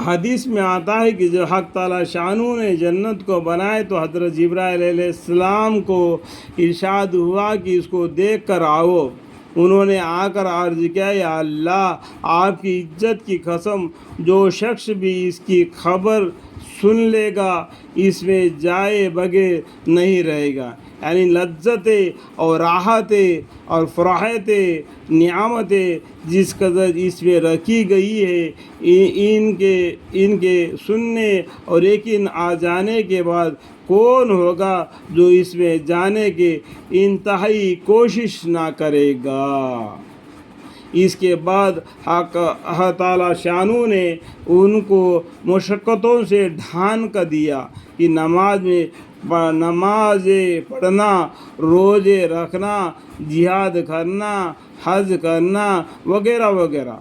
حدیث میں آتا ہے کہ جب حق تعالی شانو نے جنت کو بنائے تو حضرت جبرائیل علیہ السلام کو ارشاد ہوا کہ اس کو دیکھ کر آؤ۔ انہوں نے آ کر عرض کیا، یا اللہ، آپ کی عزت کی قسم، جو شخص بھی اس کی خبر سن لے گا اس میں جائے بغیر نہیں رہے گا۔ یعنی لذتیں اور راحتیں اور فرحتیں، نعمتیں جس قدر اس میں رکھی گئی ہے، ان کے سننے اور یقین آ جانے کے بعد کون ہوگا جو اس میں جانے کی انتہائی کوشش نہ کرے گا۔ اس کے بعد حق تعالی شانو نے ان کو مشقتوں سے ڈھان کر دیا کہ نماز پڑھنا، روزے رکھنا، جہاد کرنا، حج کرنا وغیرہ وغیرہ۔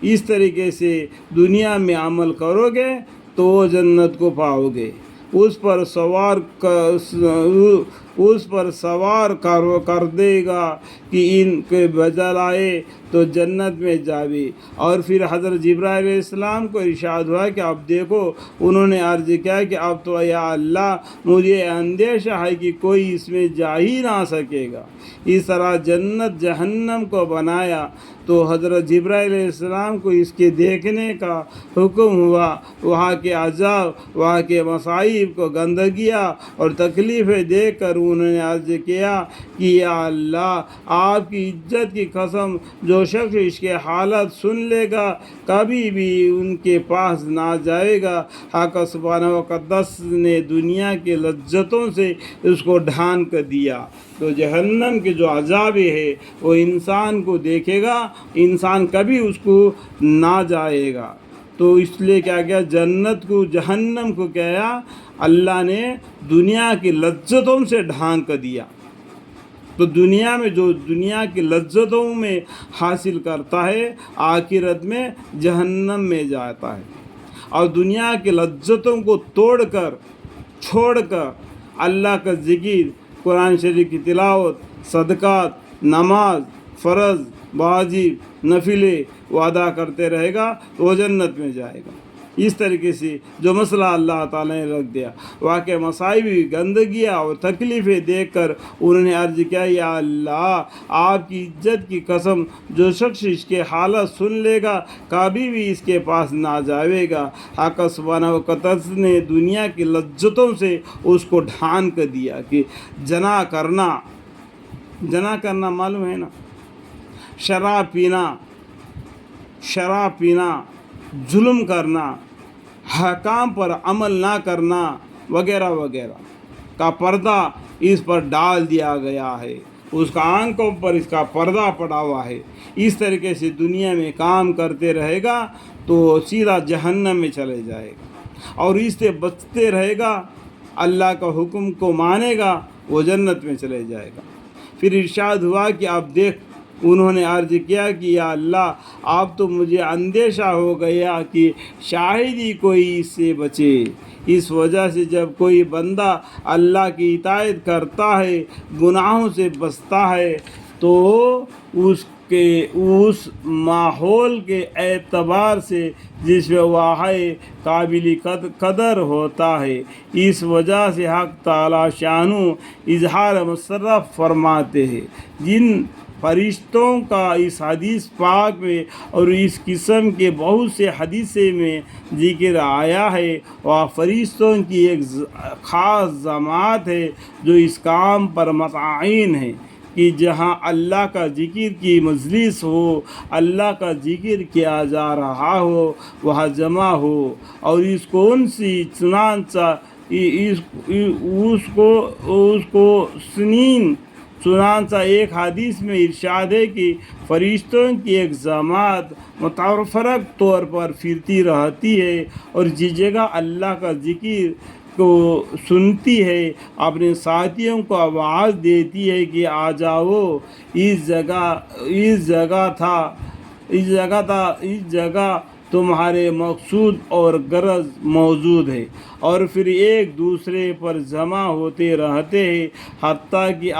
اس طریقے سے دنیا میں عمل کرو گے تو جنت کو پاؤ گے۔ اس پر سوار کر دے گا کہ ان کے بجلائے تو جنت میں جاوے۔ اور پھر حضرت جبرائیل علیہ السلام کو ارشاد ہوا کہ اب دیکھو، انہوں نے عرض کیا کہ اب تو یا اللہ، مجھے اندیشہ ہے کہ کوئی اس میں جا ہی نہ سکے گا۔ اس طرح جنت جہنم کو بنایا تو حضرت جبرائیل علیہ السلام کو اس کے دیکھنے کا حکم ہوا۔ وہاں کے عذاب، وہاں کے مصائب کو، گندگیاں اور تکلیفیں دیکھ کر انہوں نے عرض کیا کہ یا اللہ، آپ کی عزت کی قسم، جو شخص اس کے حالت سن لے گا کبھی بھی ان کے پاس نہ جائے گا۔ حق سبحانہ و تقدس نے دنیا کے لذتوں سے اس کو ڈھان کر دیا، تو جہنم کے جو عذاب ہے وہ انسان کو دیکھے گا، انسان کبھی اس کو نہ جائے گا۔ تو اس لیے کیا کیا، جنت کو جہنم کو کیا اللہ نے دنیا کی لذتوں سے ڈھان کر دیا۔ تو دنیا میں جو دنیا کی لذتوں میں حاصل کرتا ہے، آخرت میں جہنم میں جاتا ہے۔ اور دنیا کی لذتوں کو توڑ کر، چھوڑ کر اللہ کا ذکر، قرآن شریف کی تلاوت، صدقات، نماز، فرض، واجب، نفلیں وہ ادا کرتے رہے گا تو وہ جنت میں جائے گا۔ اس طریقے سے جو مسئلہ اللہ تعالیٰ نے رکھ دیا، وہاں کے مصائب، گندگیاں اور تکلیفیں دیکھ کر انہوں نے عرض کیا، یا اللہ، آپ کی عزت کی قسم، جو شخص اس کے حالت سن لے گا کبھی بھی اس کے پاس نہ جاوے گا۔ حق سبحانہ و تقدس نے دنیا کی لذتوں سے اس کو ڈھان کر دیا کہ جنا کرنا معلوم ہے نا، شراب پینا، ظلم کرنا، حکام پر عمل نہ کرنا وغیرہ وغیرہ کا پردہ اس پر ڈال دیا گیا ہے، اس کا آنکھوں پر اس کا پردہ پڑا ہوا ہے۔ اس طریقے سے دنیا میں کام کرتے رہے گا تو سیدھا جہنم میں چلے جائے گا، اور اس سے بچتے رہے گا، اللہ کا حکم کو مانے گا، وہ جنت میں چلے جائے گا۔ پھر ارشاد ہوا کہ اب دیکھ، انہوں نے عرض کیا کہ یا اللہ، اب تو مجھے اندیشہ ہو گیا کہ شاید ہی کوئی اس سے بچے۔ اس وجہ سے جب کوئی بندہ اللہ کی اطاعت کرتا ہے، گناہوں سے بچتا ہے، تو اس ماحول کے اعتبار سے جس میں وہ ہے قابل قدر ہوتا ہے۔ اس وجہ سے حق تعالی شانو اظہار مسرت فرماتے ہیں، جن فرشتوں کا اس حدیث پاک میں اور اس قسم کے بہت سے حدیثیں میں ذکر آیا ہے، وہ فرشتوں کی ایک خاص جماعت ہے جو اس کام پر متعین ہے کہ جہاں اللہ کا ذکر کی مجلس ہو، اللہ کا ذکر کیا جا رہا ہو، وہاں جمع ہو، اور اس کو ان سی چنانچہ اس کو سنین چنانچہ ایک حدیث میں ارشاد ہے کہ فرشتوں کی ایک جماعت متفرق طور پر پھرتی رہتی ہے، اور جس جگہ اللہ کا ذکر کو سنتی ہے اپنے ساتھیوں کو آواز دیتی ہے کہ آ جاؤ، اس جگہ تمہارے مقصود اور غرض موجود ہے، اور پھر ایک دوسرے پر جمع ہوتے رہتے ہیں حتیٰ کہ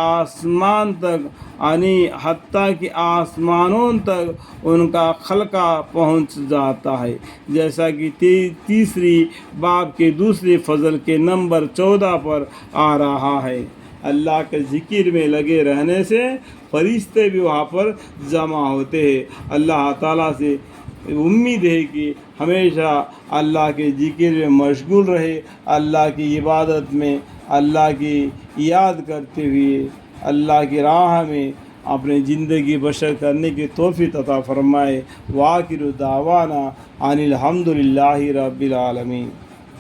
آسمانوں تک ان کا خلقہ پہنچ جاتا ہے، جیسا کہ تیسری باب کے دوسرے فصل کے نمبر 14 پر آ رہا ہے۔ اللہ کے ذکر میں لگے رہنے سے فرشتے بھی وہاں پر جمع ہوتے ہیں۔ اللہ تعالیٰ سے امید ہے کہ ہمیشہ اللہ کے ذکر میں مشغول رہے، اللہ کی عبادت میں اللہ کی یاد کرتے ہوئے اللہ کی راہ میں اپنی زندگی بسر کرنے کی توفیق عطا فرمائے۔ وآخر دعوانا ان الحمد للہ رب العالمین۔